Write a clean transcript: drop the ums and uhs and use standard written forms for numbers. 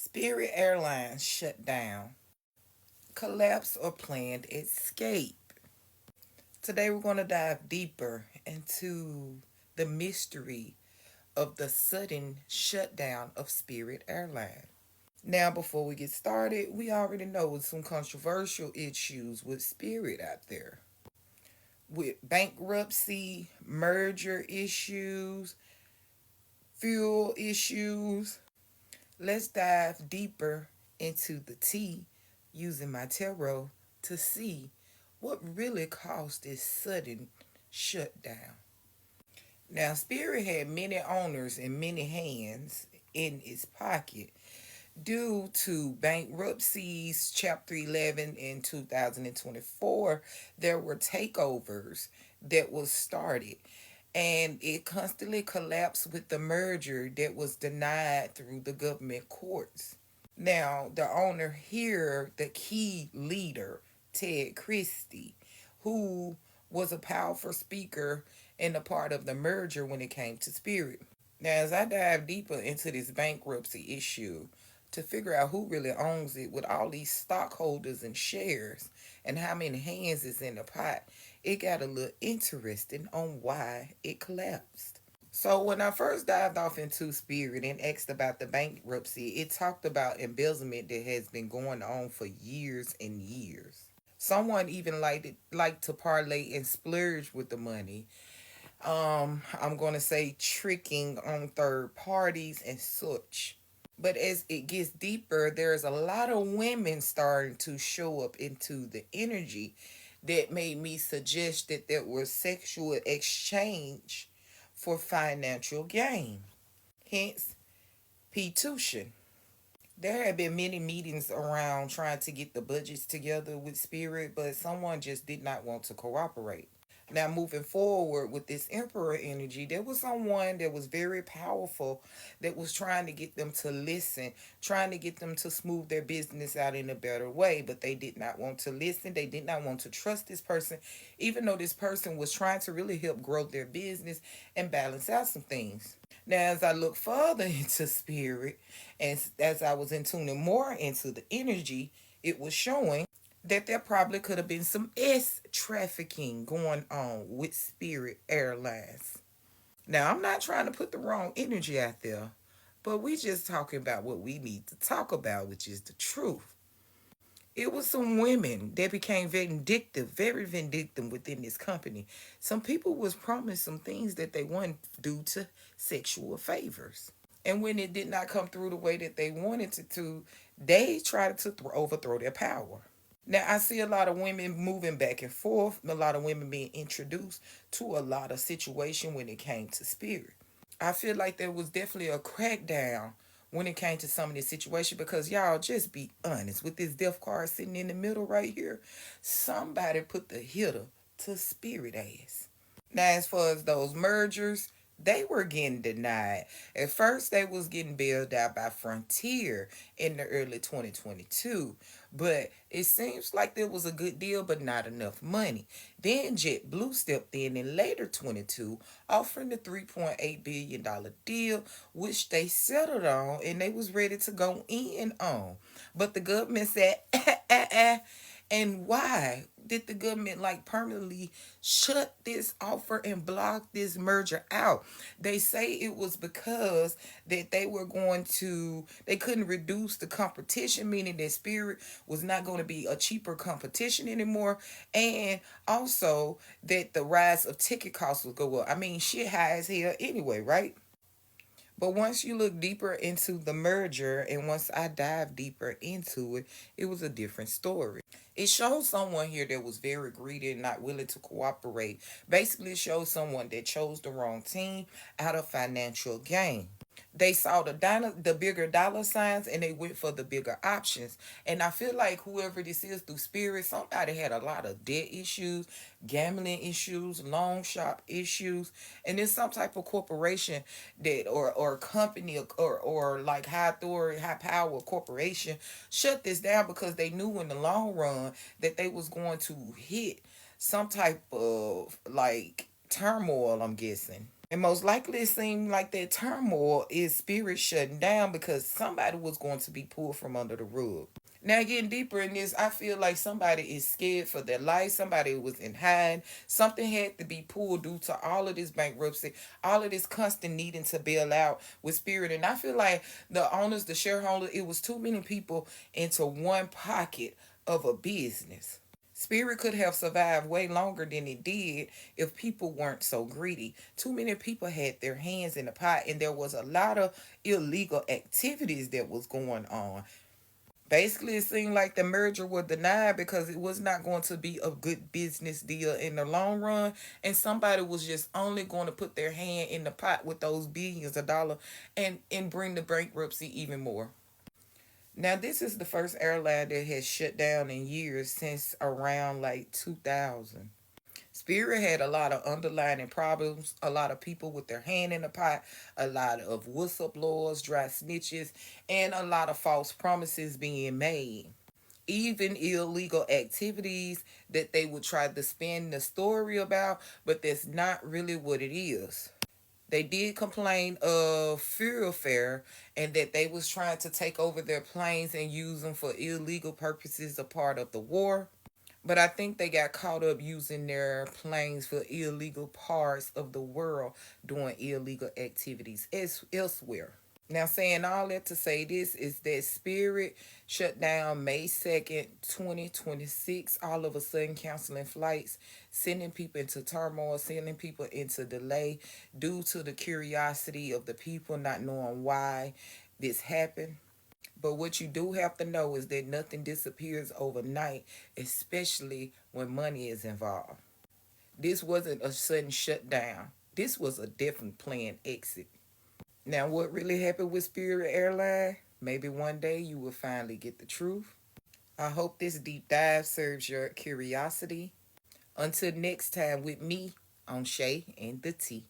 Spirit Airlines shut down. Collapse or planned escape. Today we're going to dive deeper into the mystery of the sudden shutdown of Spirit Airlines. Now, before we get started, we already know some controversial issues with Spirit out there. With bankruptcy, merger issues, fuel issues. Let's dive deeper into the tea using my tarot to see what really caused this sudden shutdown. Now, Spirit had many owners and many hands in its pocket due to bankruptcies, Chapter 11 in 2024. There were takeovers that was started, and it constantly collapsed with the merger that was denied through the government courts. Now, the owner here, the key leader, Ted Christie, who was a powerful speaker in the part of the merger when it came to Spirit. Now, as I dive deeper into this bankruptcy issue to figure out who really owns it with all these stockholders and shares and how many hands is in the pot, it got a little interesting on why it collapsed. So when I first dived off into Spirit and asked about the bankruptcy, it talked about embezzlement that has been going on for years and years. Someone even liked to parlay and splurge with the money. I'm gonna say tricking on third parties and such. But as it gets deeper, there's a lot of women starting to show up into the energy that made me suggest that there was sexual exchange for financial gain. Hence, P-tuition. There have been many meetings around trying to get the budgets together with Spirit, but someone just did not want to cooperate. Now, moving forward with this Emperor energy, there was someone that was very powerful that was trying to get them to listen, trying to get them to smooth their business out in a better way, but they did not want to listen. They did not want to trust this person, even though this person was trying to really help grow their business and balance out some things. Now, as I look further into Spirit, and as I was in tuning more into the energy, it was showing that there probably could have been some S trafficking going on with Spirit Airlines. Now, I'm not trying to put the wrong energy out there, but we just talking about what we need to talk about, which is the truth. It was some women that became vindictive, very vindictive within this company. Some people was promised some things that they wanted due to sexual favors. And when it did not come through the way that they wanted it to, they tried to overthrow their power. Now, I see a lot of women moving back and forth, a lot of women being introduced to a lot of situation when it came to Spirit. I feel like there was definitely a crackdown when it came to some of this situation because y'all just be honest with this death card sitting in the middle right here. Somebody put the hitter to Spirit ass. Now, as far as those mergers, they were getting denied. At first, they was getting bailed out by Frontier in the early 2022, but it seems like there was a good deal, but not enough money. Then JetBlue stepped in later 22, offering the $3.8 billion deal, which they settled on and they was ready to go in on. But the government said, and why did the government like permanently shut this offer and block this merger out? They say it was because that they couldn't reduce the competition, meaning that Spirit was not going to be a cheaper competition anymore, and also that the rise of ticket costs would go up. I mean, shit high as hell anyway, right? But once you look deeper into the merger and once I dive deeper into it, it was a different story. It shows someone here that was very greedy and not willing to cooperate. Basically, it shows someone that chose the wrong team out of financial gain. They saw the bigger dollar signs and they went for the bigger options. And I feel like whoever this is through Spirit, somebody had a lot of debt issues, gambling issues, loan shop issues, and there's some type of corporation that or company or like high authority, high power corporation shut this down because they knew in the long run that they was going to hit some type of like turmoil, I'm guessing. And most likely it seemed like that turmoil is spirit shutting down because somebody was going to be pulled from under the rug. Now, getting deeper in this, I feel like somebody is scared for their life. Somebody was in hiding. Something had to be pulled due to all of this bankruptcy, all of this constant needing to bail out with spirit. And I feel like the owners, the shareholders, it was too many people into one pocket of a business. Spirit could have survived way longer than it did if people weren't so greedy. Too many people had their hands in the pot, and there was a lot of illegal activities that was going on. Basically, it seemed like the merger was denied because it was not going to be a good business deal in the long run, and somebody was just only going to put their hand in the pot with those billions of dollars and bring the bankruptcy even more. Now, this is the first airline that has shut down in years since around like 2000. Spirit had a lot of underlying problems, a lot of people with their hand in the pot, a lot of whistleblowers, dry snitches, and a lot of false promises being made. Even illegal activities that they would try to spin the story about, but that's not really what it is. They did complain of fuel fare and that they was trying to take over their planes and use them for illegal purposes, a part of the war. But I think they got caught up using their planes for illegal parts of the world, doing illegal activities elsewhere. Now, saying all that to say this is that Spirit shut down May 2nd, 2026, all of a sudden canceling flights, sending people into turmoil, sending people into delay due to the curiosity of the people not knowing why this happened. But what you do have to know is that nothing disappears overnight, especially when money is involved. This wasn't a sudden shutdown. This was a different planned exit. Now, what really happened with Spirit Airline? Maybe one day you will finally get the truth. I hope this deep dive serves your curiosity. Until next time with me on Shay and the Tea.